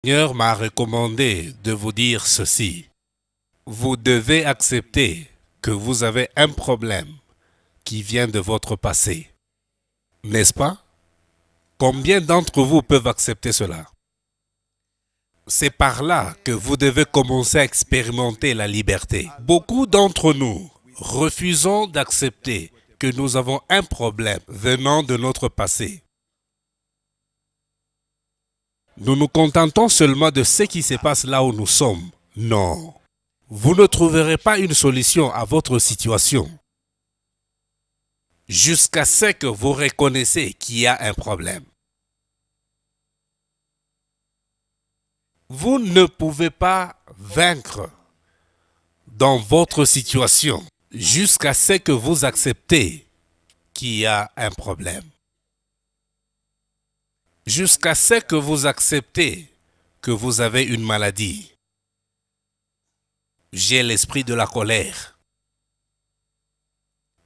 Le Seigneur m'a recommandé de vous dire ceci. Vous devez accepter que vous avez un problème qui vient de votre passé. N'est-ce pas? Combien d'entre vous peuvent accepter cela? C'est par là que vous devez commencer à expérimenter la liberté. Beaucoup d'entre nous refusons d'accepter que nous avons un problème venant de notre passé. Nous nous contentons seulement de ce qui se passe là où nous sommes. Non. Vous ne trouverez pas une solution à votre situation jusqu'à ce que vous reconnaissiez qu'il y a un problème. Vous ne pouvez pas vaincre dans votre situation jusqu'à ce que vous acceptez qu'il y a un problème. Jusqu'à ce que vous acceptez que vous avez une maladie. J'ai l'esprit de la colère.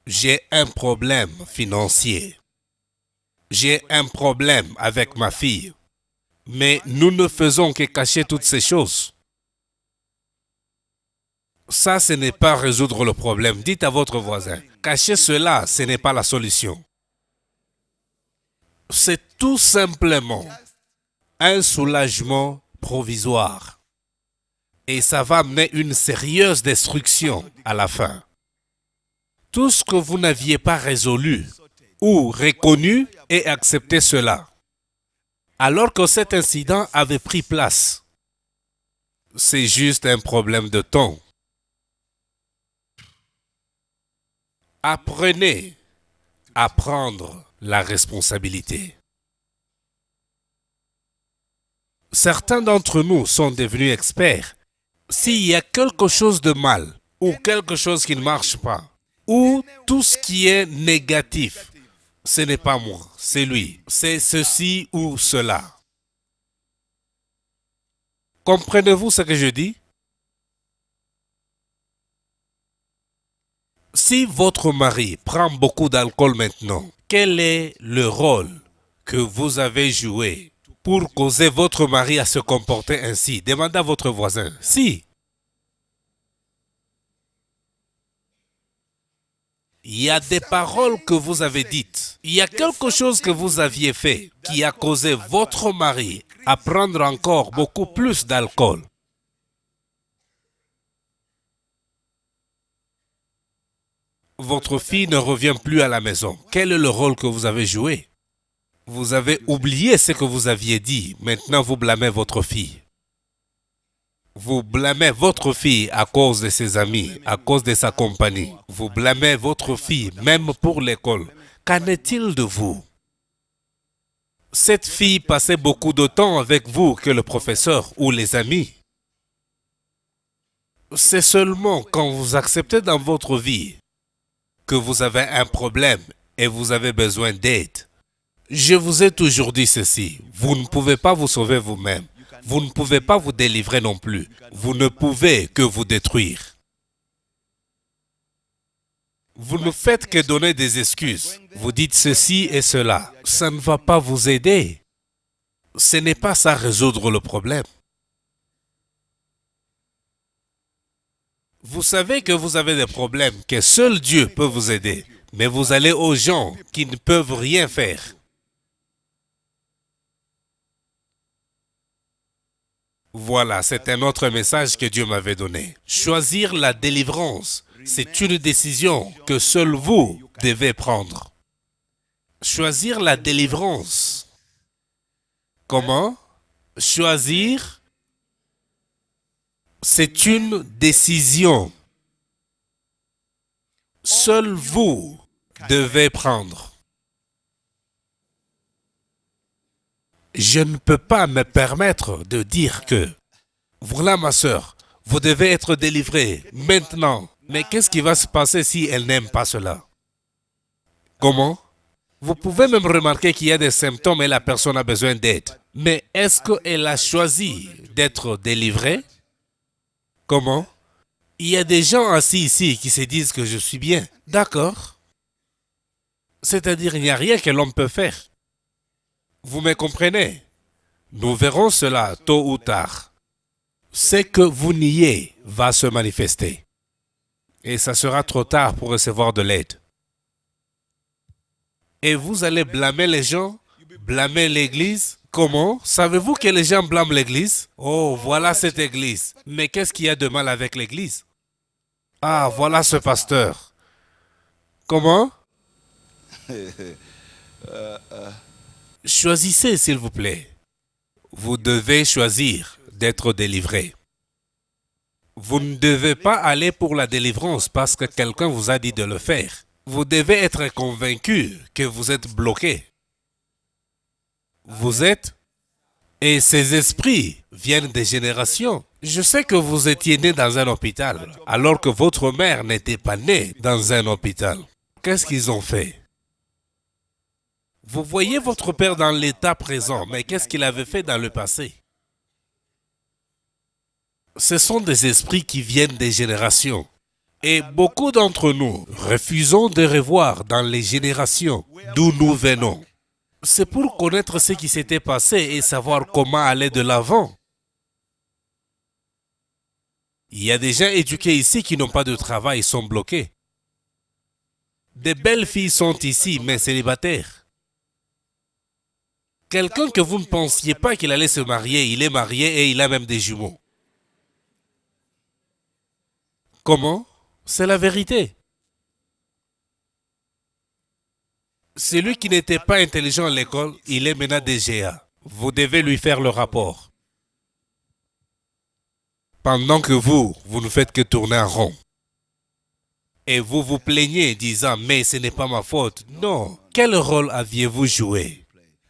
J'ai un problème financier. J'ai un problème avec ma fille. Mais nous ne faisons que cacher toutes ces choses. Ça, ce n'est pas résoudre le problème. Dites à votre voisin, cacher cela, ce n'est pas la solution. C'est tout simplement un soulagement provisoire. Et ça va amener une sérieuse destruction à la fin. Tout ce que vous n'aviez pas résolu ou reconnu et accepté cela, alors que cet incident avait pris place, c'est juste un problème de temps. Apprenez à prendre la responsabilité. Certains d'entre nous sont devenus experts. S'il y a quelque chose de mal ou quelque chose qui ne marche pas, ou tout ce qui est négatif, ce n'est pas moi, c'est lui, c'est ceci ou cela. Comprenez-vous ce que je dis? Si votre mari prend beaucoup d'alcool maintenant, quel est le rôle que vous avez joué pour causer votre mari à se comporter ainsi? Demandez à votre voisin. Si. Il y a des paroles que vous avez dites. Il y a quelque chose que vous aviez fait qui a causé votre mari à prendre encore beaucoup plus d'alcool. Votre fille ne revient plus à la maison. Quel est le rôle que vous avez joué? Vous avez oublié ce que vous aviez dit. Maintenant, vous blâmez votre fille. Vous blâmez votre fille à cause de ses amis, à cause de sa compagnie. Vous blâmez votre fille même pour l'école. Qu'en est-il de vous? Cette fille passait beaucoup de temps avec vous que le professeur ou les amis. C'est seulement quand vous acceptez dans votre vie que vous avez un problème et vous avez besoin d'aide. Je vous ai toujours dit ceci, vous ne pouvez pas vous sauver vous-même. Vous ne pouvez pas vous délivrer non plus. Vous ne pouvez que vous détruire. Vous ne faites que donner des excuses. Vous dites ceci et cela. Ça ne va pas vous aider. Ce n'est pas ça résoudre le problème. Vous savez que vous avez des problèmes, que seul Dieu peut vous aider. Mais vous allez aux gens qui ne peuvent rien faire. Voilà, c'est un autre message que Dieu m'avait donné. Choisir la délivrance, c'est une décision que seul vous devez prendre. Choisir la délivrance. Comment? Choisir, c'est une décision. Seul vous devez prendre. Je ne peux pas me permettre de dire que, voilà ma sœur, vous devez être délivrée maintenant. Mais qu'est-ce qui va se passer si elle n'aime pas cela? Comment? Vous pouvez même remarquer qu'il y a des symptômes et la personne a besoin d'aide. Mais est-ce qu'elle a choisi d'être délivrée? Comment? Il y a des gens assis ici qui se disent que je suis bien. D'accord. C'est-à-dire il n'y a rien que l'homme peut faire. Vous me comprenez? Nous verrons cela tôt ou tard. Ce que vous niez va se manifester. Et ça sera trop tard pour recevoir de l'aide. Et vous allez blâmer les gens, blâmer l'Église. Comment? Savez-vous que les gens blâment l'Église? Oh, voilà cette Église. Mais qu'est-ce qu'il y a de mal avec l'Église? Ah, voilà ce pasteur. Comment? Choisissez, s'il vous plaît. Vous devez choisir d'être délivré. Vous ne devez pas aller pour la délivrance parce que quelqu'un vous a dit de le faire. Vous devez être convaincu que vous êtes bloqué. Vous êtes. Et ces esprits viennent des générations. Je sais que vous étiez né dans un hôpital, alors que votre mère n'était pas née dans un hôpital. Qu'est-ce qu'ils ont fait? Vous voyez votre père dans l'état présent, mais qu'est-ce qu'il avait fait dans le passé? Ce sont des esprits qui viennent des générations. Et beaucoup d'entre nous refusons de revoir dans les générations d'où nous venons. C'est pour connaître ce qui s'était passé et savoir comment aller de l'avant. Il y a des gens éduqués ici qui n'ont pas de travail, ils sont bloqués. Des belles filles sont ici, mais célibataires. Quelqu'un que vous ne pensiez pas qu'il allait se marier, il est marié et il a même des jumeaux. Comment? C'est la vérité. Celui qui n'était pas intelligent à l'école, il est maintenant DGA. Vous devez lui faire le rapport. Pendant que vous ne faites que tourner en rond. Et vous vous plaignez disant, mais ce n'est pas ma faute. Non. Quel rôle aviez-vous joué?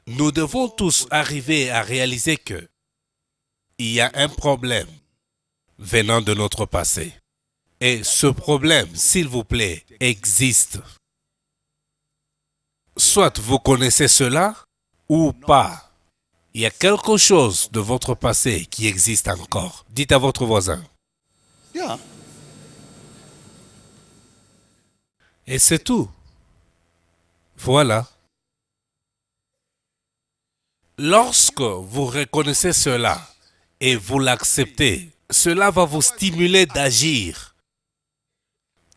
Nous devons tous arriver à réaliser que il y a un problème venant de notre passé. Et ce problème, s'il vous plaît, existe. Soit vous connaissez cela ou pas. Il y a quelque chose de votre passé qui existe encore. Dites à votre voisin. Yeah. Et c'est tout. Voilà. Lorsque vous reconnaissez cela et vous l'acceptez, cela va vous stimuler d'agir.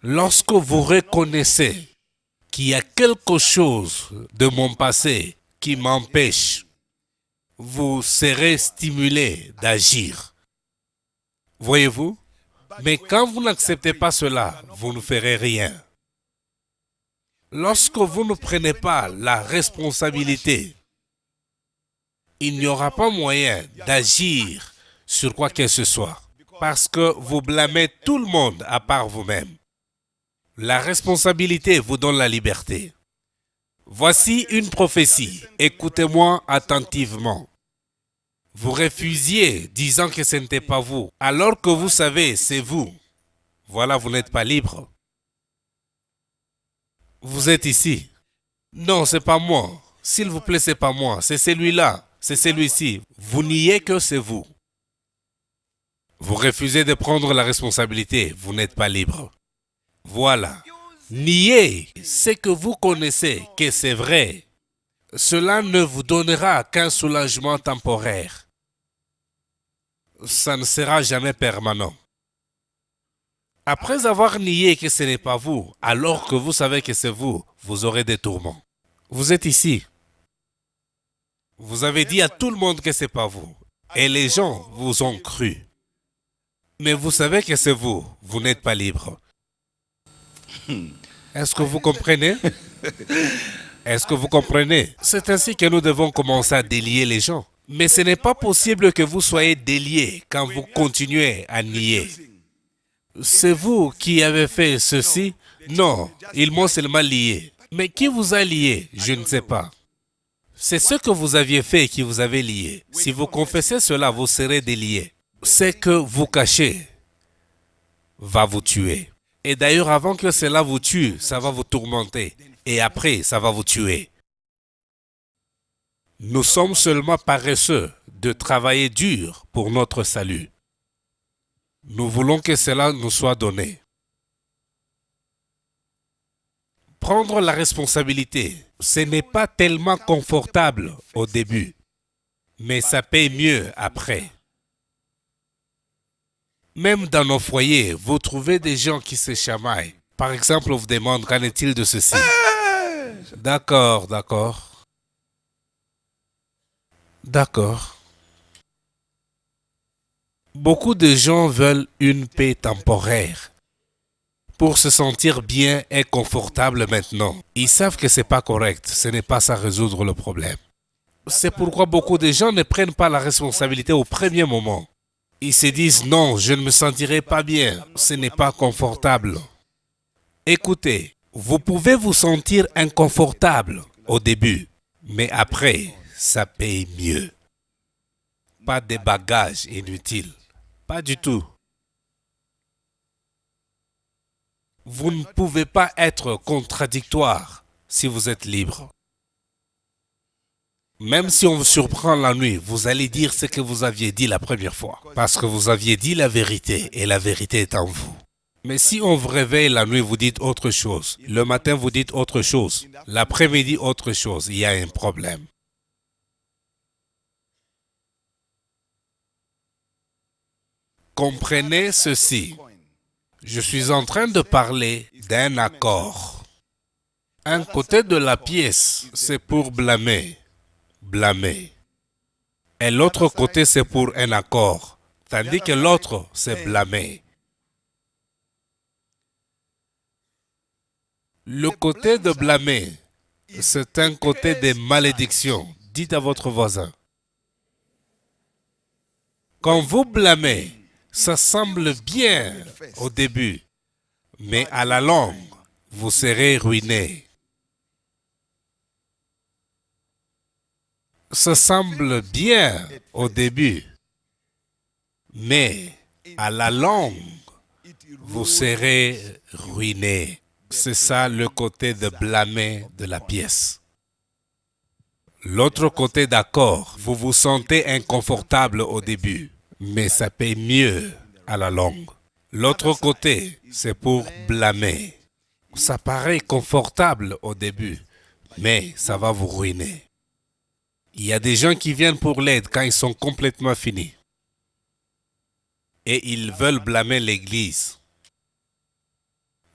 Lorsque vous reconnaissez qu'il y a quelque chose de mon passé qui m'empêche, vous serez stimulé d'agir. Voyez-vous? Mais quand vous n'acceptez pas cela, vous ne ferez rien. Lorsque vous ne prenez pas la responsabilité, il n'y aura pas moyen d'agir sur quoi que ce soit. Parce que vous blâmez tout le monde à part vous-même. La responsabilité vous donne la liberté. Voici une prophétie. Écoutez-moi attentivement. Vous refusiez disant que ce n'était pas vous, alors que vous savez, c'est vous. Voilà, vous n'êtes pas libre. Vous êtes ici. Non, c'est pas moi. S'il vous plaît, c'est pas moi. C'est celui-là. C'est celui-ci. Vous niez que c'est vous. Vous refusez de prendre la responsabilité. Vous n'êtes pas libre. Voilà. Niez ce que vous connaissez, que c'est vrai. Cela ne vous donnera qu'un soulagement temporaire. Ça ne sera jamais permanent. Après avoir nié que ce n'est pas vous, alors que vous savez que c'est vous, vous aurez des tourments. Vous êtes ici. Vous avez dit à tout le monde que ce n'est pas vous. Et les gens vous ont cru. Mais vous savez que c'est vous. Vous n'êtes pas libre. Est-ce que vous comprenez? Est-ce que vous comprenez? C'est ainsi que nous devons commencer à délier les gens. Mais ce n'est pas possible que vous soyez déliés quand vous continuez à nier. C'est vous qui avez fait ceci? Non, ils m'ont seulement lié. Mais qui vous a lié? Je ne sais pas. C'est ce que vous aviez fait qui vous avait lié. Si vous confessez cela, vous serez délié. Ce que vous cachez va vous tuer. Et d'ailleurs, avant que cela vous tue, ça va vous tourmenter. Et après, ça va vous tuer. Nous sommes seulement paresseux de travailler dur pour notre salut. Nous voulons que cela nous soit donné. Prendre la responsabilité, ce n'est pas tellement confortable au début. mais ça paye mieux après. Même dans nos foyers, vous trouvez des gens qui se chamaillent. Par exemple, on vous demande qu'en est-il de ceci. D'accord, d'accord. D'accord. Beaucoup de gens veulent une paix temporaire pour se sentir bien et confortable maintenant. Ils savent que c'est pas correct, ce n'est pas ça résoudre le problème. C'est pourquoi beaucoup de gens ne prennent pas la responsabilité au premier moment. Ils se disent non, je ne me sentirai pas bien, ce n'est pas confortable. Écoutez, vous pouvez vous sentir inconfortable au début, mais après, ça paye mieux. Pas de bagages inutiles, pas du tout. Vous ne pouvez pas être contradictoire si vous êtes libre. Même si on vous surprend la nuit, vous allez dire ce que vous aviez dit la première fois. Parce que vous aviez dit la vérité et la vérité est en vous. Mais si on vous réveille la nuit, vous dites autre chose. Le matin, vous dites autre chose. L'après-midi, autre chose. Il y a un problème. Comprenez ceci. Je suis en train de parler d'un accord. Un côté de la pièce, c'est pour blâmer. Blâmer. Et l'autre côté, c'est pour un accord. Tandis que l'autre, c'est blâmer. Le côté de blâmer, c'est un côté de malédiction. Dites à votre voisin. Quand vous blâmez, ça semble bien au début, mais à la longue, vous serez ruiné. Ça semble bien au début, mais à la longue, vous serez ruiné. C'est ça le côté de blâmer de la pièce. L'autre côté d'accord, vous vous sentez inconfortable au début, mais ça paye mieux à la longue. L'autre côté, c'est pour blâmer. Ça paraît confortable au début, mais ça va vous ruiner. Il y a des gens qui viennent pour l'aide quand ils sont complètement finis. Et ils veulent blâmer l'Église.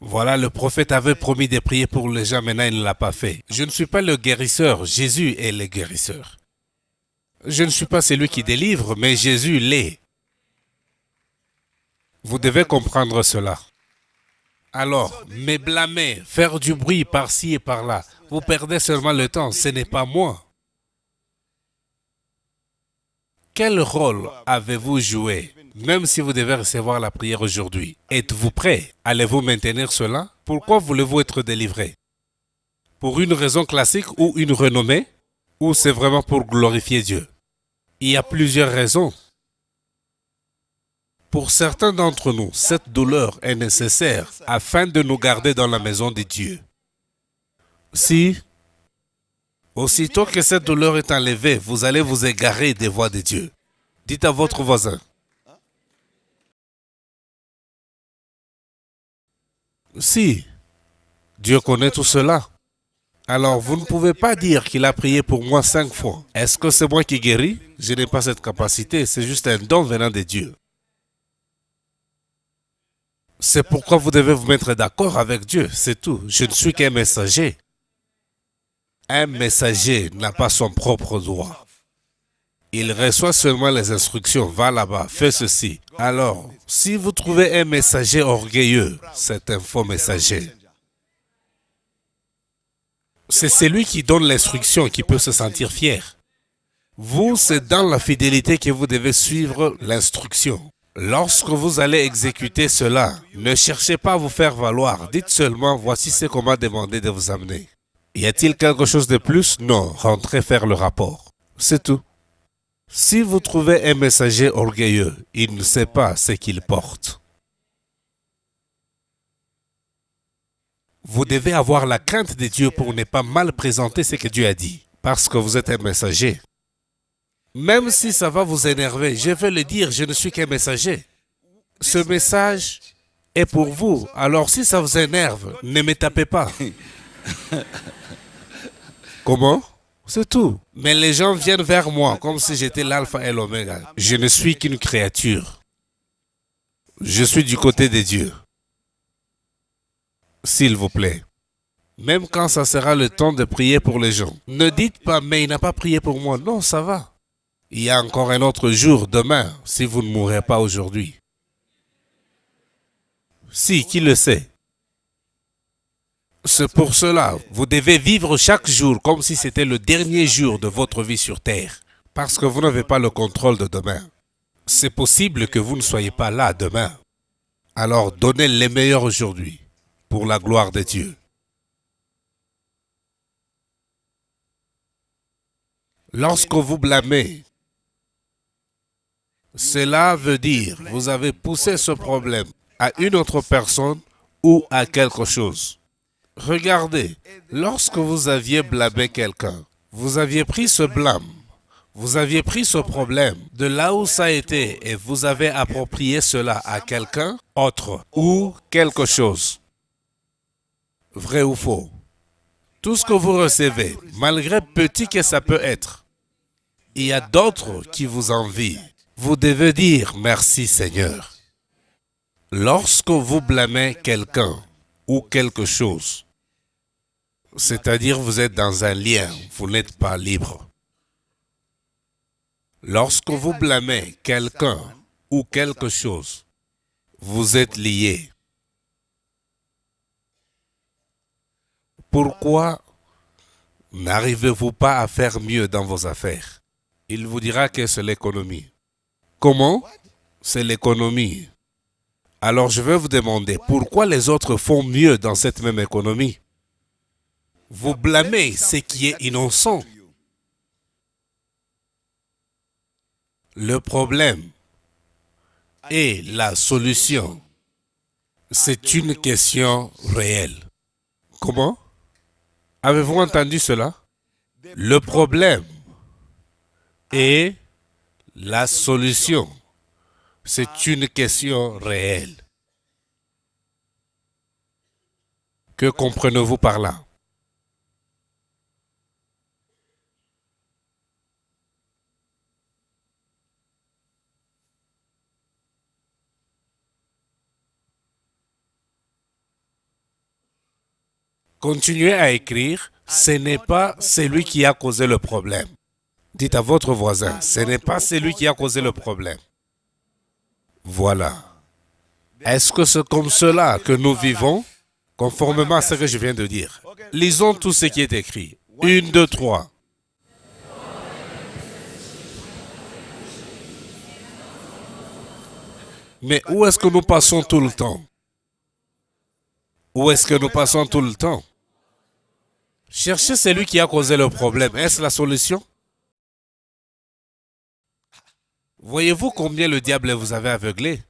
Voilà, le prophète avait promis de prier pour les gens, maintenant il ne l'a pas fait. Je ne suis pas le guérisseur, Jésus est le guérisseur. Je ne suis pas celui qui délivre, mais Jésus l'est. Vous devez comprendre cela. Alors, me blâmer, faire du bruit par-ci et par-là, vous perdez seulement le temps, ce n'est pas moi. Quel rôle avez-vous joué, même si vous devez recevoir la prière aujourd'hui? Êtes-vous prêt? Allez-vous maintenir cela? Pourquoi voulez-vous être délivré? Pour une raison classique ou une renommée? Ou c'est vraiment pour glorifier Dieu? Il y a plusieurs raisons. Pour certains d'entre nous, cette douleur est nécessaire afin de nous garder dans la maison de Dieu. Si, aussitôt que cette douleur est enlevée, vous allez vous égarer des voies de Dieu. Dites à votre voisin. Si, Dieu connaît tout cela. Alors, vous ne pouvez pas dire qu'il a prié pour moi 5 fois. Est-ce que c'est moi qui guéris? Je n'ai pas cette capacité, c'est juste un don venant de Dieu. C'est pourquoi vous devez vous mettre d'accord avec Dieu, c'est tout. Je ne suis qu'un messager. Un messager n'a pas son propre droit. Il reçoit seulement les instructions. Va là-bas, fais ceci. Alors, si vous trouvez un messager orgueilleux, c'est un faux messager. C'est celui qui donne l'instruction qui peut se sentir fier. Vous, c'est dans la fidélité que vous devez suivre l'instruction. Lorsque vous allez exécuter cela, ne cherchez pas à vous faire valoir. Dites seulement, voici ce qu'on m'a demandé de vous amener. Y a-t-il quelque chose de plus? Non, rentrez faire le rapport. C'est tout. Si vous trouvez un messager orgueilleux, il ne sait pas ce qu'il porte. Vous devez avoir la crainte de Dieu pour ne pas mal présenter ce que Dieu a dit, parce que vous êtes un messager. Même si ça va vous énerver, je vais le dire, je ne suis qu'un messager. Ce message est pour vous, alors si ça vous énerve, ne me tapez pas. Comment? C'est tout. Mais les gens viennent vers moi comme si j'étais l'alpha et l'oméga. Je ne suis qu'une créature. Je suis du côté des dieux. S'il vous plaît. Même quand ça sera le temps de prier pour les gens. Ne dites pas, mais il n'a pas prié pour moi. Non, ça va. Il y a encore un autre jour demain, si vous ne mourrez pas aujourd'hui. Si, qui le sait? C'est pour cela, vous devez vivre chaque jour comme si c'était le dernier jour de votre vie sur Terre. Parce que vous n'avez pas le contrôle de demain. C'est possible que vous ne soyez pas là demain. Alors donnez les meilleurs aujourd'hui, pour la gloire de Dieu. Lorsque vous blâmez, cela veut dire que vous avez poussé ce problème à une autre personne ou à quelque chose. Regardez, lorsque vous aviez blâmé quelqu'un, vous aviez pris ce blâme, vous aviez pris ce problème de là où ça a été et vous avez approprié cela à quelqu'un autre ou quelque chose. Vrai ou faux? Tout ce que vous recevez, malgré petit que ça peut être, il y a d'autres qui vous envient. Vous devez dire merci Seigneur. Lorsque vous blâmez quelqu'un ou quelque chose, c'est-à-dire vous êtes dans un lien, vous n'êtes pas libre. Lorsque vous blâmez quelqu'un ou quelque chose, vous êtes lié. Pourquoi n'arrivez-vous pas à faire mieux dans vos affaires? Il vous dira que c'est l'économie. Comment? C'est l'économie. Alors je vais vous demander, pourquoi les autres font mieux dans cette même économie? Vous blâmez ce qui est innocent. Le problème et la solution, c'est une question réelle. Comment? Avez-vous entendu cela? Le problème et la solution, c'est une question réelle. Que comprenez-vous par là? Continuez à écrire, ce n'est pas celui qui a causé le problème. Dites à votre voisin, ce n'est pas celui qui a causé le problème. Voilà. Est-ce que c'est comme cela que nous vivons, conformément à ce que je viens de dire? Lisons tout ce qui est écrit. 1, 2, 3. Mais où est-ce que nous passons tout le temps? Où est-ce que nous passons tout le temps? Cherchez celui qui a causé le problème. Est-ce la solution? Voyez-vous combien le diable vous avait aveuglé?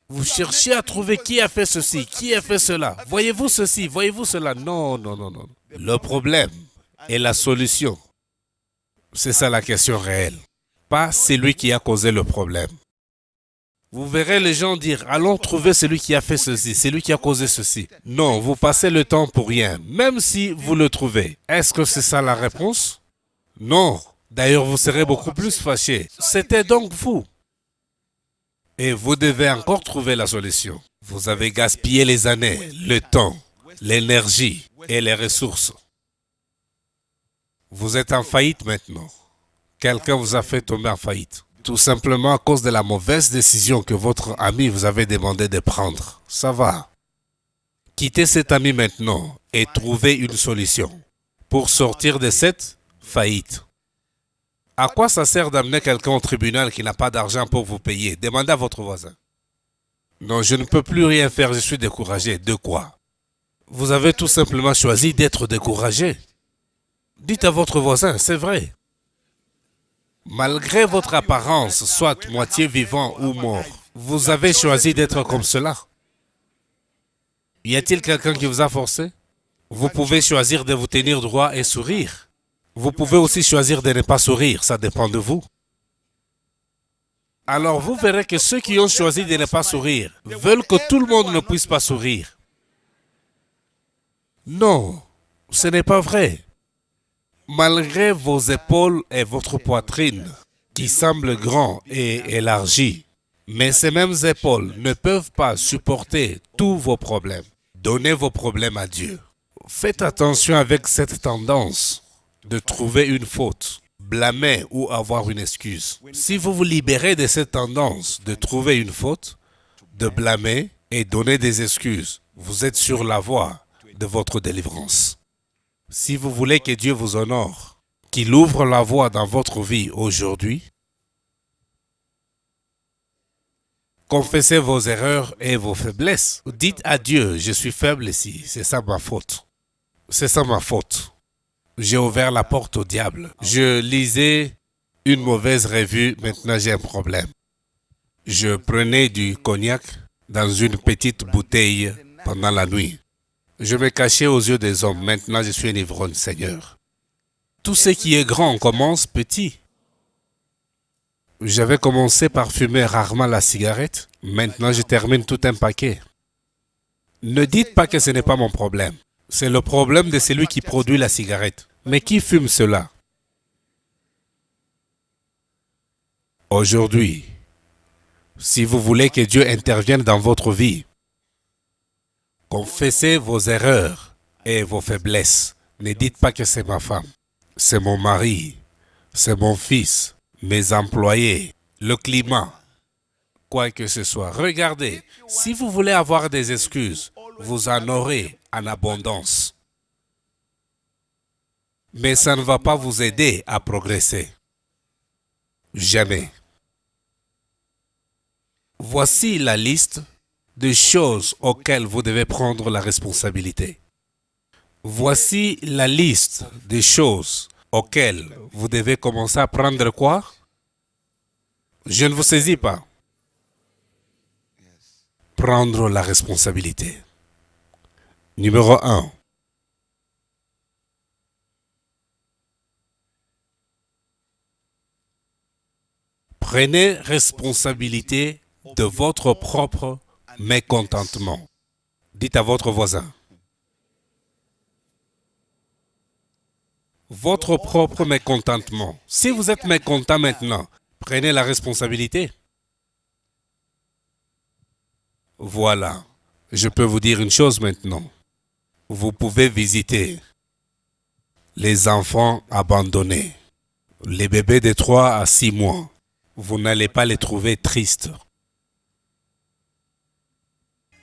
Vous cherchez à trouver qui a fait ceci, qui a fait cela. Voyez-vous ceci, voyez-vous cela. Non, non, non, non. Le problème et la solution, c'est ça la question réelle. Pas celui qui a causé le problème. Vous verrez les gens dire, allons trouver celui qui a fait ceci, celui qui a causé ceci. Non, vous passez le temps pour rien, même si vous le trouvez. Est-ce que c'est ça la réponse? Non. D'ailleurs, vous serez beaucoup plus fâché. C'était donc vous. Et vous devez encore trouver la solution. Vous avez gaspillé les années, le temps, l'énergie et les ressources. Vous êtes en faillite maintenant. Quelqu'un vous a fait tomber en faillite. Tout simplement à cause de la mauvaise décision que votre ami vous avait demandé de prendre. Ça va. Quittez cet ami maintenant et trouvez une solution pour sortir de cette faillite. À quoi ça sert d'amener quelqu'un au tribunal qui n'a pas d'argent pour vous payer? Demandez à votre voisin. Non, je ne peux plus rien faire, je suis découragé. De quoi? Vous avez tout simplement choisi d'être découragé. Dites à votre voisin, c'est vrai. Malgré votre apparence, soit moitié vivant ou mort, vous avez choisi d'être comme cela. Y a-t-il quelqu'un qui vous a forcé? Vous pouvez choisir de vous tenir droit et sourire. Vous pouvez aussi choisir de ne pas sourire, ça dépend de vous. Alors vous verrez que ceux qui ont choisi de ne pas sourire veulent que tout le monde ne puisse pas sourire. Non, ce n'est pas vrai. Malgré vos épaules et votre poitrine, qui semblent grands et élargis, mais ces mêmes épaules ne peuvent pas supporter tous vos problèmes. Donnez vos problèmes à Dieu. Faites attention avec cette tendance de trouver une faute, blâmer ou avoir une excuse. Si vous vous libérez de cette tendance de trouver une faute, de blâmer et donner des excuses, vous êtes sur la voie de votre délivrance. Si vous voulez que Dieu vous honore, qu'il ouvre la voie dans votre vie aujourd'hui, confessez vos erreurs et vos faiblesses. Dites à Dieu, je suis faible ici, c'est ça ma faute. C'est ça ma faute. J'ai ouvert la porte au diable. Je lisais une mauvaise revue, maintenant j'ai un problème. Je prenais du cognac dans une petite bouteille pendant la nuit. Je me cachais aux yeux des hommes, maintenant je suis un ivrogne, Seigneur. Tout ce qui est grand commence petit. J'avais commencé par fumer rarement la cigarette, maintenant je termine tout un paquet. Ne dites pas que ce n'est pas mon problème. C'est le problème de celui qui produit la cigarette. Mais qui fume cela? Aujourd'hui, si vous voulez que Dieu intervienne dans votre vie, confessez vos erreurs et vos faiblesses. Ne dites pas que c'est ma femme, c'est mon mari, c'est mon fils, mes employés, le climat, quoi que ce soit. Regardez, si vous voulez avoir des excuses, vous en aurez en abondance. Mais ça ne va pas vous aider à progresser. Jamais. Voici la liste des choses auxquelles vous devez prendre la responsabilité. Voici la liste des choses auxquelles vous devez commencer à prendre quoi? Je ne vous saisis pas. Prendre la responsabilité. Numéro 1. Prenez responsabilité de votre propre mécontentement. Dites à votre voisin. Votre propre mécontentement. Si vous êtes mécontent maintenant, prenez la responsabilité. Voilà. Je peux vous dire une chose maintenant. Vous pouvez visiter les enfants abandonnés, les bébés de 3 à 6 mois. Vous n'allez pas les trouver tristes.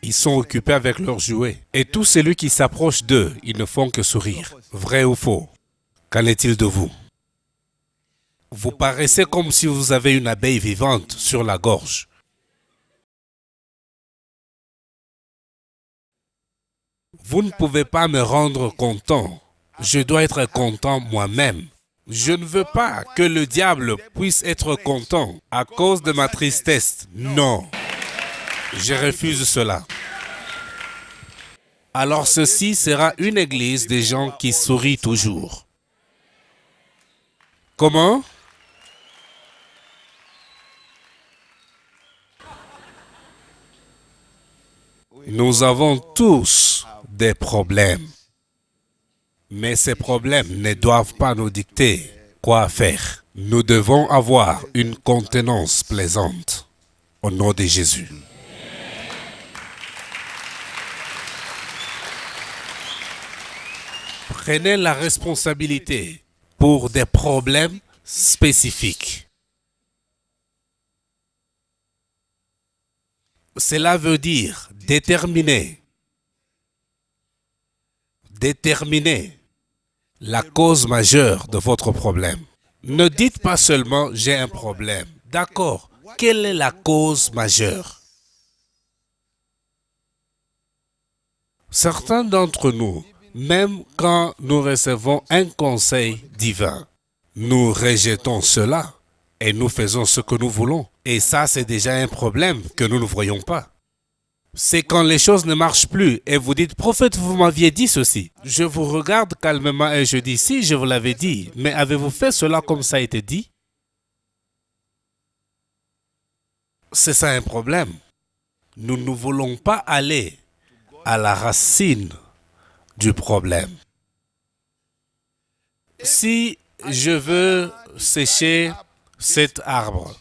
Ils sont occupés avec leurs jouets. Et tout celui qui s'approche d'eux, ils ne font que sourire. Vrai ou faux? Qu'en est-il de vous? Vous paraissez comme si vous avez une abeille vivante sur la gorge. Vous ne pouvez pas me rendre content. Je dois être content moi-même. Je ne veux pas que le diable puisse être content à cause de ma tristesse. Non. Je refuse cela. Alors ceci sera une église des gens qui sourient toujours. Comment? Nous avons tous des problèmes. Mais ces problèmes ne doivent pas nous dicter quoi faire. Nous devons avoir une contenance plaisante. Au nom de Jésus. Prenez la responsabilité pour des problèmes spécifiques. Cela veut dire déterminer la cause majeure de votre problème. Ne dites pas seulement j'ai un problème. D'accord, quelle est la cause majeure? Certains d'entre nous, même quand nous recevons un conseil divin, nous rejetons cela et nous faisons ce que nous voulons. Et ça, c'est déjà un problème que nous ne voyons pas. C'est quand les choses ne marchent plus et vous dites, prophète, vous m'aviez dit ceci. Je vous regarde calmement et je dis, si, je vous l'avais dit, mais avez-vous fait cela comme ça a été dit? C'est ça un problème. Nous ne voulons pas aller à la racine du problème. Si je veux sécher cet arbre,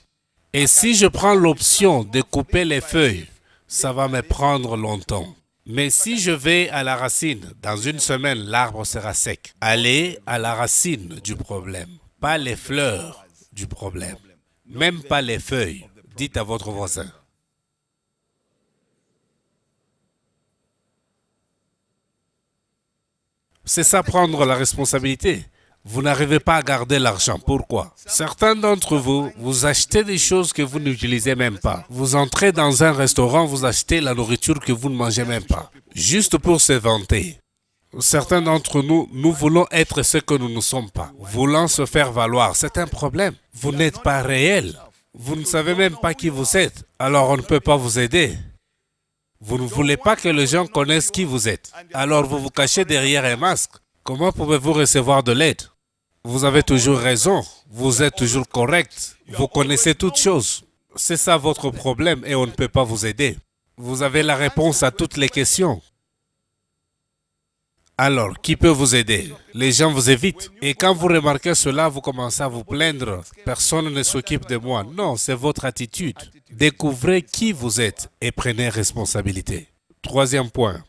et si je prends l'option de couper les feuilles, ça va me prendre longtemps. Mais si je vais à la racine, dans une semaine, l'arbre sera sec. Allez à la racine du problème, pas les fleurs du problème, même pas les feuilles. Dites à votre voisin. C'est ça, prendre la responsabilité. Vous n'arrivez pas à garder l'argent. Pourquoi? Certains d'entre vous, vous achetez des choses que vous n'utilisez même pas. Vous entrez dans un restaurant, vous achetez la nourriture que vous ne mangez même pas, juste pour se vanter. Certains d'entre nous, nous voulons être ce que nous ne sommes pas. Voulant se faire valoir, c'est un problème. Vous n'êtes pas réel. Vous ne savez même pas qui vous êtes. Alors on ne peut pas vous aider. Vous ne voulez pas que les gens connaissent qui vous êtes. Alors vous vous cachez derrière un masque. Comment pouvez-vous recevoir de l'aide? Vous avez toujours raison. Vous êtes toujours correct. Vous connaissez toutes choses. C'est ça votre problème et on ne peut pas vous aider. Vous avez la réponse à toutes les questions. Alors, qui peut vous aider? Les gens vous évitent. Et quand vous remarquez cela, vous commencez à vous plaindre. Personne ne s'occupe de moi. Non, c'est votre attitude. Découvrez qui vous êtes et prenez responsabilité. Troisième point.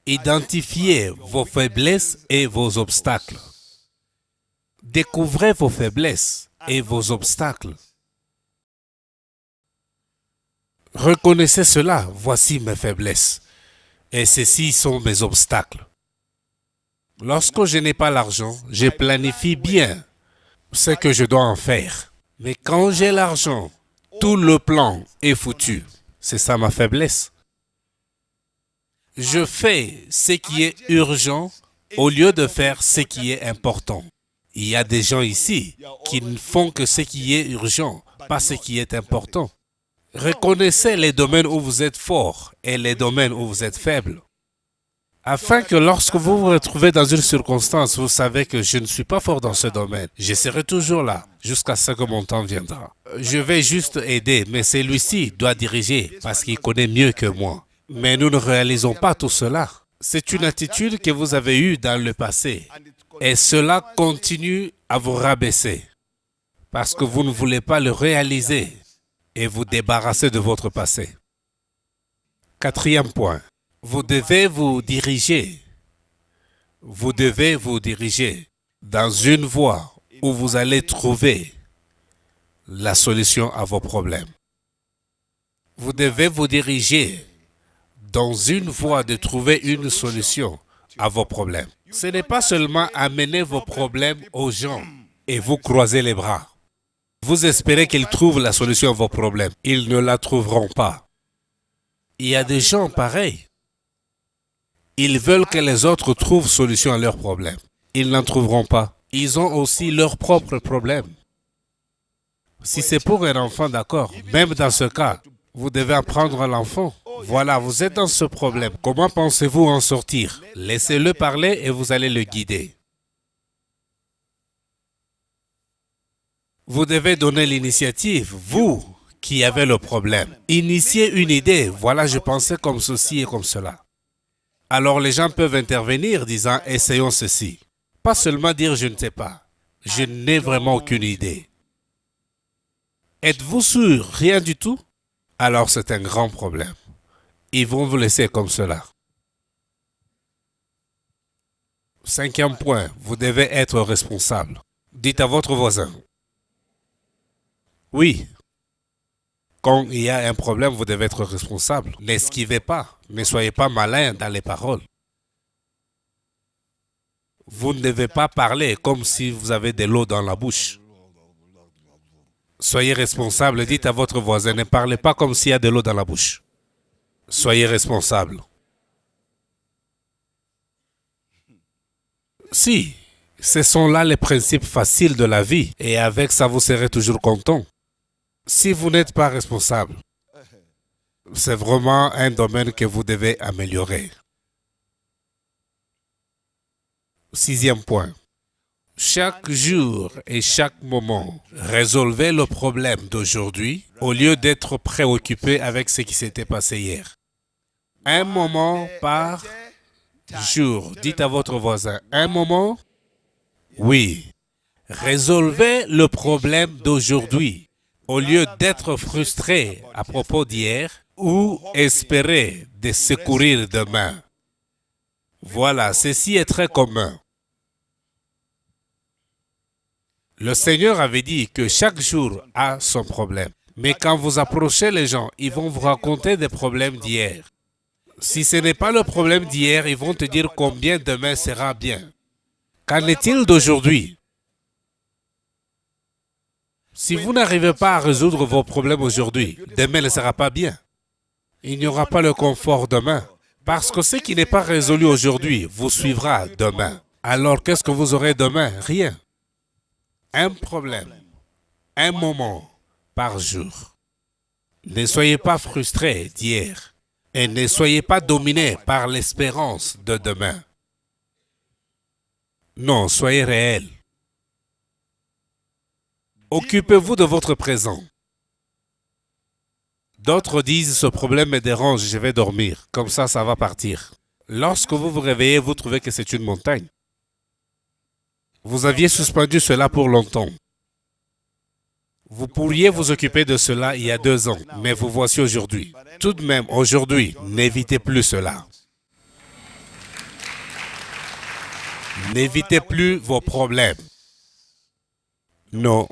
Identifiez vos faiblesses et vos obstacles. Découvrez vos faiblesses et vos obstacles. Reconnaissez cela. Voici mes faiblesses. Et ceux-ci sont mes obstacles. Lorsque je n'ai pas l'argent, je planifie bien ce que je dois en faire. Mais quand j'ai l'argent, tout le plan est foutu. C'est ça ma faiblesse. Je fais ce qui est urgent au lieu de faire ce qui est important. Il y a des gens ici qui ne font que ce qui est urgent, pas ce qui est important. Reconnaissez les domaines où vous êtes fort et les domaines où vous êtes faible. Afin que lorsque vous vous retrouvez dans une circonstance, vous savez que je ne suis pas fort dans ce domaine. Je serai toujours là jusqu'à ce que mon temps viendra. Je vais juste aider, mais celui-ci doit diriger parce qu'il connaît mieux que moi. Mais nous ne réalisons pas tout cela. C'est une attitude que vous avez eue dans le passé. Et cela continue à vous rabaisser. Parce que vous ne voulez pas le réaliser et vous débarrasser de votre passé. Quatrième point. Vous devez vous diriger. Vous devez vous diriger dans une voie où vous allez trouver la solution à vos problèmes. Vous devez vous diriger dans une voie de trouver une solution à vos problèmes. Ce n'est pas seulement amener vos problèmes aux gens et vous croiser les bras. Vous espérez qu'ils trouvent la solution à vos problèmes. Ils ne la trouveront pas. Il y a des gens pareils. Ils veulent que les autres trouvent solution à leurs problèmes. Ils n'en trouveront pas. Ils ont aussi leurs propres problèmes. Si c'est pour un enfant, d'accord. Même dans ce cas, vous devez apprendre à l'enfant. Voilà, vous êtes dans ce problème. Comment pensez-vous en sortir? Laissez-le parler et vous allez le guider. Vous devez donner l'initiative, vous qui avez le problème. Initiez une idée. Voilà, je pensais comme ceci et comme cela. Alors les gens peuvent intervenir disant « essayons ceci ». Pas seulement dire « je ne sais pas ». Je n'ai vraiment aucune idée. Êtes-vous sûr? Rien du tout? Alors c'est un grand problème. Ils vont vous laisser comme cela. Cinquième point, vous devez être responsable. Dites à votre voisin. Oui. Quand il y a un problème, vous devez être responsable. N'esquivez pas. Ne soyez pas malin dans les paroles. Vous ne devez pas parler comme si vous avez de l'eau dans la bouche. Soyez responsable. Dites à votre voisin, ne parlez pas comme s'il y a de l'eau dans la bouche. Soyez responsable. Si, ce sont là les principes faciles de la vie et avec ça, vous serez toujours content. Si vous n'êtes pas responsable, c'est vraiment un domaine que vous devez améliorer. Sixième point. Chaque jour et chaque moment, résolvez le problème d'aujourd'hui au lieu d'être préoccupé avec ce qui s'était passé hier. Un moment par jour. Dites à votre voisin, un moment, oui. Résolvez le problème d'aujourd'hui au lieu d'être frustré à propos d'hier ou espérer de secourir demain. Voilà, ceci est très commun. Le Seigneur avait dit que chaque jour a son problème. Mais quand vous approchez les gens, ils vont vous raconter des problèmes d'hier. Si ce n'est pas le problème d'hier, ils vont te dire combien demain sera bien. Qu'en est-il d'aujourd'hui? Si vous n'arrivez pas à résoudre vos problèmes aujourd'hui, demain ne sera pas bien. Il n'y aura pas le confort demain. Parce que ce qui n'est pas résolu aujourd'hui vous suivra demain. Alors qu'est-ce que vous aurez demain? Rien. Un problème, un moment par jour. Ne soyez pas frustrés d'hier et ne soyez pas dominés par l'espérance de demain. Non, soyez réels. Occupez-vous de votre présent. D'autres disent, ce problème me dérange, je vais dormir. Comme ça va partir. Lorsque vous vous réveillez, vous trouvez que c'est une montagne. Vous aviez suspendu cela pour longtemps. Vous pourriez vous occuper de cela il y a 2 ans, mais vous voici aujourd'hui. Tout de même, aujourd'hui, n'évitez plus cela. N'évitez plus vos problèmes. Non.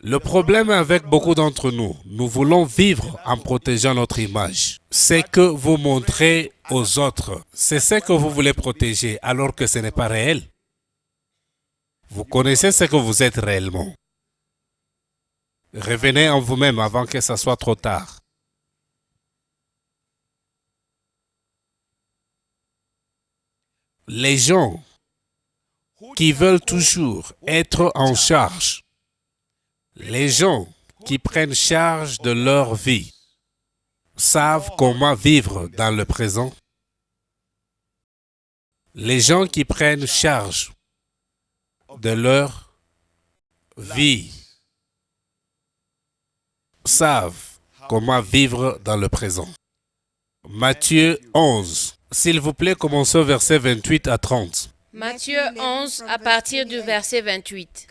Le problème avec beaucoup d'entre nous, nous voulons vivre en protégeant notre image. C'est que vous montrez aux autres. C'est ce que vous voulez protéger alors que ce n'est pas réel. Vous connaissez ce que vous êtes réellement. Revenez en vous-même avant que ça soit trop tard. Les gens qui veulent toujours être en charge, les gens qui prennent charge de leur vie, savent comment vivre dans le présent. Les gens qui prennent charge de leur vie savent comment vivre dans le présent. Matthieu 11. S'il vous plaît, commençons verset 28 à 30. Matthieu 11, à partir du verset 28.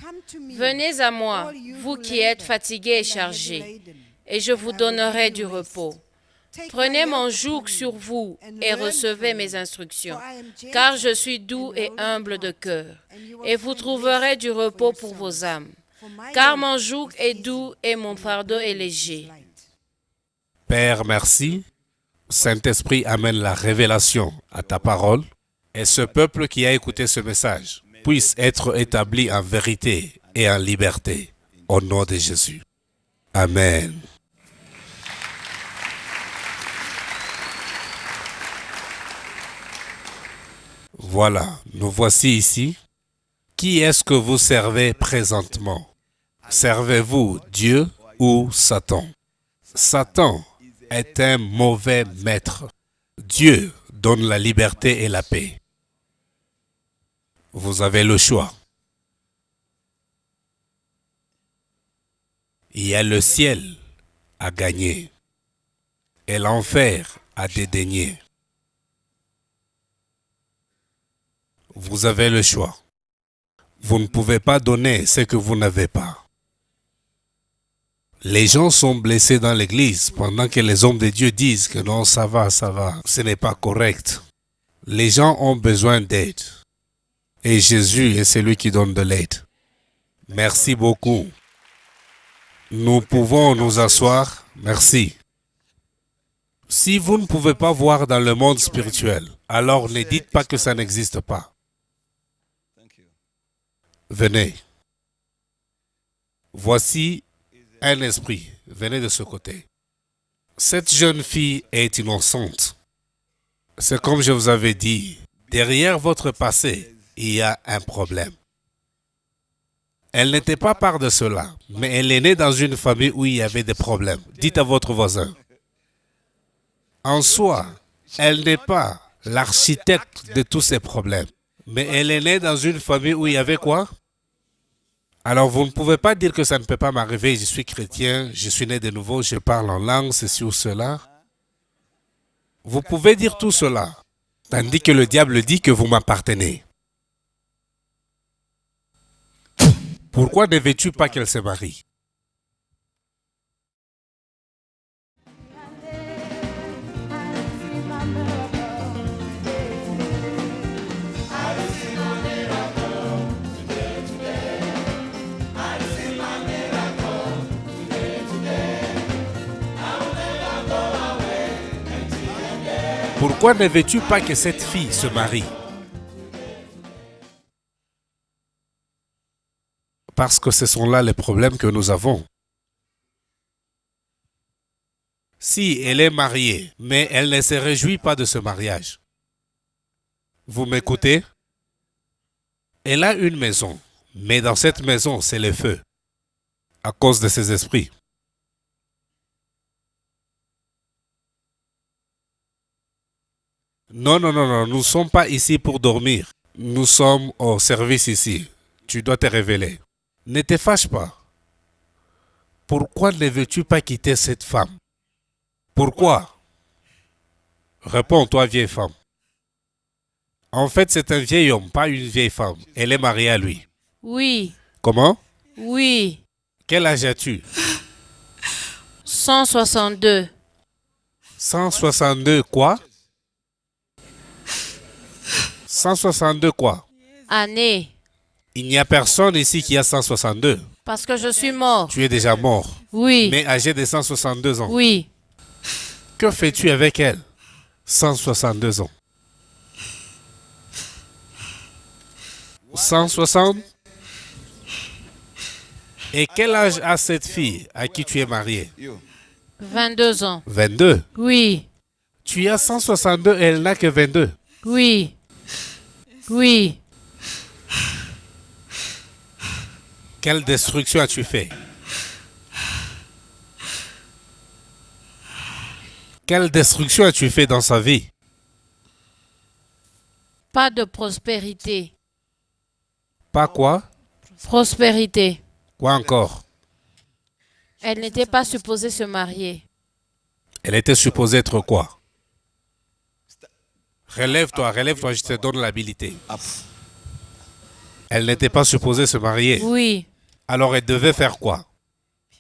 Venez à moi, vous qui êtes fatigués et chargés, et je vous donnerai du repos. Prenez mon joug sur vous et recevez mes instructions, car je suis doux et humble de cœur, et vous trouverez du repos pour vos âmes. Car mon joug est doux et mon fardeau est léger. Père, merci. Saint-Esprit, amène la révélation à ta parole. Et ce peuple qui a écouté ce message puisse être établi en vérité et en liberté. Au nom de Jésus. Amen. Voilà, nous voici ici. Qui est-ce que vous servez présentement? Servez-vous Dieu ou Satan? Satan est un mauvais maître. Dieu donne la liberté et la paix. Vous avez le choix. Il y a le ciel à gagner et l'enfer à dédaigner. Vous avez le choix. Vous ne pouvez pas donner ce que vous n'avez pas. Les gens sont blessés dans l'église pendant que les hommes de Dieu disent que non, ça va, ce n'est pas correct. Les gens ont besoin d'aide. Et Jésus est celui qui donne de l'aide. Merci beaucoup. Nous pouvons nous asseoir. Merci. Si vous ne pouvez pas voir dans le monde spirituel, alors ne dites pas que ça n'existe pas. Venez. Voici un esprit. Venez de ce côté. Cette jeune fille est innocente. C'est comme je vous avais dit, derrière votre passé, il y a un problème. Elle n'était pas part de cela, mais elle est née dans une famille où il y avait des problèmes. Dites à votre voisin. En soi, elle n'est pas l'architecte de tous ces problèmes, mais elle est née dans une famille où il y avait quoi? Alors vous ne pouvez pas dire que ça ne peut pas m'arriver, je suis chrétien, je suis né de nouveau, je parle en langue, ceci ou cela. Vous pouvez dire tout cela, Tandis que le diable dit que vous m'appartenez. Pourquoi ne veux-tu pas qu'elle se marie? Pourquoi ne veux-tu pas que cette fille se marie? Parce que ce sont là les problèmes que nous avons. Si elle est mariée, mais elle ne se réjouit pas de ce mariage. Vous m'écoutez? Elle a une maison, mais dans cette maison, c'est le feu, à cause de ses esprits. Non, non, non, non, nous ne sommes pas ici pour dormir. Nous sommes au service ici. Tu dois te révéler. Ne te fâche pas. Pourquoi ne veux-tu pas quitter cette femme? Pourquoi? Réponds-toi, vieille femme. En fait, c'est un vieil homme, pas une vieille femme. Elle est mariée à lui. Oui, Comment? oui. Quel âge as-tu? 162. 162 quoi? 162 quoi? Année. Il n'y a personne ici qui a 162. Parce que je suis mort. Tu es déjà mort, Oui, mais âgé de 162 ans. oui. Que fais-tu avec elle? 162 ans. 160? Et quel âge a cette fille à qui tu es marié? 22 ans. 22. Oui, Tu as 162 et elle n'a que 22. oui, oui. Quelle destruction as-tu fait? Quelle destruction as-tu fait dans sa vie? Pas de prospérité. Pas quoi? Prospérité. Quoi encore? Elle n'était pas supposée se marier. Elle était supposée être quoi? Relève-toi, relève-toi, je te donne l'habilité. Elle n'était pas supposée se marier. Oui. Alors elle devait faire quoi?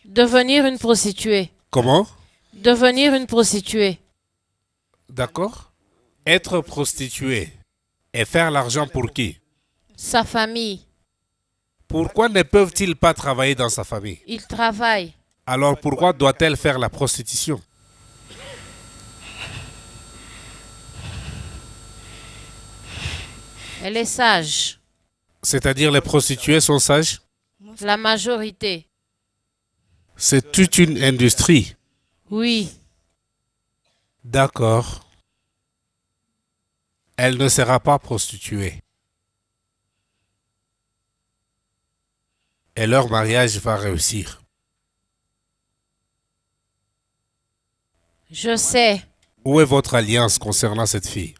Devenir une prostituée. Comment? Devenir une prostituée. D'accord? Être prostituée et faire l'argent pour qui? Sa famille. Pourquoi ne peuvent-ils pas travailler dans sa famille? Il travaille. Alors pourquoi doit-elle faire la prostitution? Elle est sage. C'est-à-dire les prostituées sont sages? La majorité. C'est toute une industrie. Oui. D'accord. Elle ne sera pas prostituée. Et leur mariage va réussir. Je sais. Où est votre alliance concernant cette fille?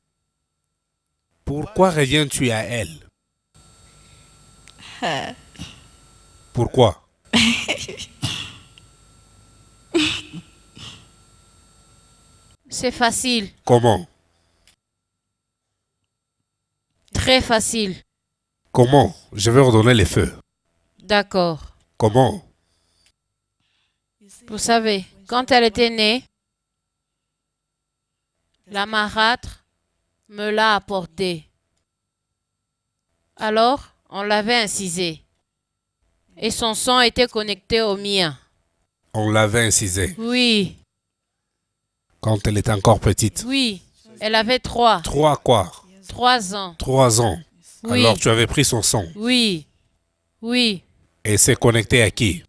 Pourquoi reviens-tu à elle? Pourquoi? C'est facile. Comment? Très facile. Comment? Je vais ordonner les feux. D'accord. Comment? Vous savez, quand elle était née, la marâtre me l'a apportée. Alors, on l'avait incisée. Et son sang était connecté au mien. On l'avait incisée Oui, quand elle était encore petite. oui. Elle avait 3 Quoi? ans. 3 ans. Oui. Alors tu avais pris son sang. Oui, oui. Et c'est connecté à qui?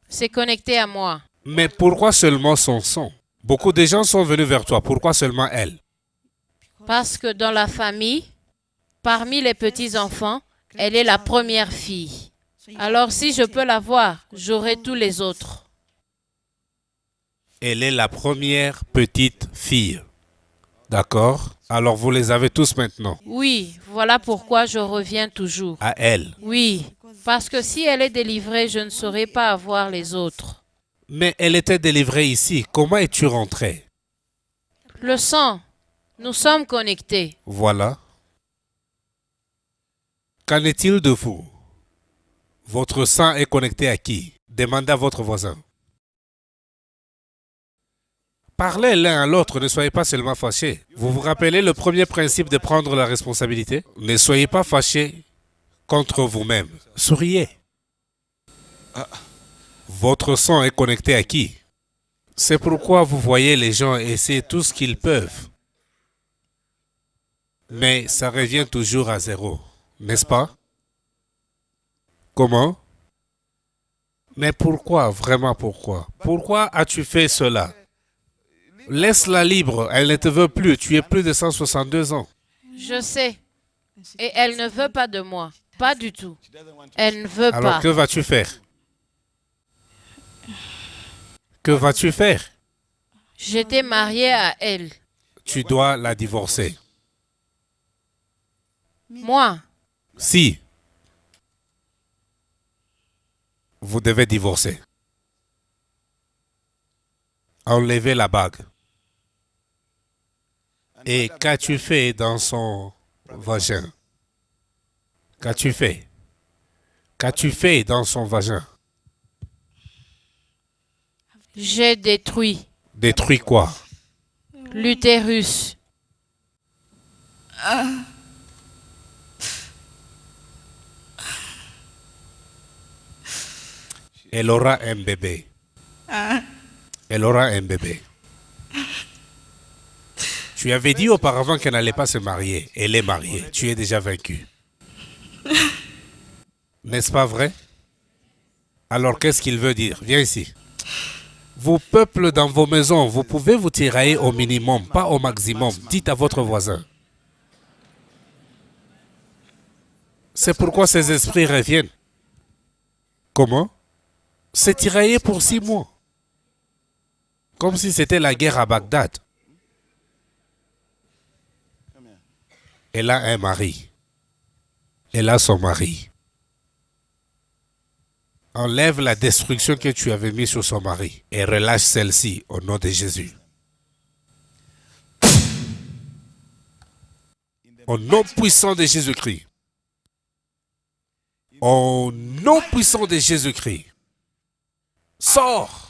C'est connecté à moi. Mais pourquoi seulement son sang? Beaucoup de gens sont venus vers toi. Pourquoi seulement elle? Parce que dans la famille, parmi les petits-enfants, elle est la première fille. Alors si je peux l'avoir, j'aurai tous les autres. Elle est la première petite fille. D'accord? Alors vous les avez tous maintenant. Oui, voilà pourquoi je reviens toujours. À elle. Oui, parce que si elle est délivrée, je ne saurai pas avoir les autres. Mais elle était délivrée ici. Comment es-tu rentré? Le sang Nous sommes connectés. Voilà. Qu'en est-il de vous? Votre sang est connecté à qui? Demandez à votre voisin. Parlez l'un à l'autre, ne soyez pas seulement fâchés. Vous vous rappelez le premier principe de prendre la responsabilité? Ne soyez pas fâchés contre vous-même. Souriez. Votre sang est connecté à qui? C'est pourquoi vous voyez les gens essayer tout ce qu'ils peuvent. Mais ça revient toujours à zéro, n'est-ce pas? Comment? Mais pourquoi? Vraiment pourquoi? Pourquoi as-tu fait cela? Laisse-la libre, elle ne te veut plus, tu es plus de 162 ans. Je sais. Et elle ne veut pas de moi. Pas du tout. Elle ne veut Alors pas. que vas-tu faire? Que vas-tu faire? J'étais mariée à elle. Tu dois la divorcer. Moi, Si. Vous devez divorcer. Enlevez la bague. Et qu'as-tu fait dans son vagin? Qu'as-tu fait? Qu'as-tu fait dans son vagin? j'ai détruit Détruit quoi? l'utérus. Elle aura un bébé. Elle aura un bébé. Tu avais dit auparavant qu'elle n'allait pas se marier. Elle est mariée. Tu es déjà vaincu. N'est-ce pas vrai? Alors qu'est-ce qu'il veut dire? Viens ici. Vous, peuple dans vos maisons, vous pouvez vous tirailler au minimum, pas au maximum. Dites à votre voisin. C'est pourquoi ces esprits reviennent. Comment? C'est tiraillé pour 6 mois. Comme si c'était la guerre à Bagdad. Elle a un mari. Elle a son mari. Enlève la destruction que tu avais mise sur son mari et relâche celle-ci au nom de Jésus. Au nom puissant de Jésus-Christ. Au nom puissant de Jésus-Christ. Sors!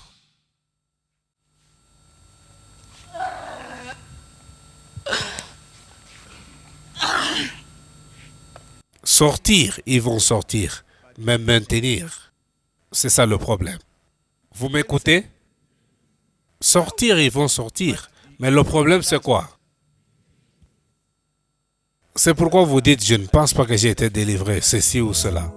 Sortir, ils vont sortir. Mais maintenir, c'est ça le problème. Vous m'écoutez? Sortir, ils vont sortir. Mais le problème, c'est quoi? C'est pourquoi vous dites, je ne pense pas que j'ai été délivré, ceci ou cela.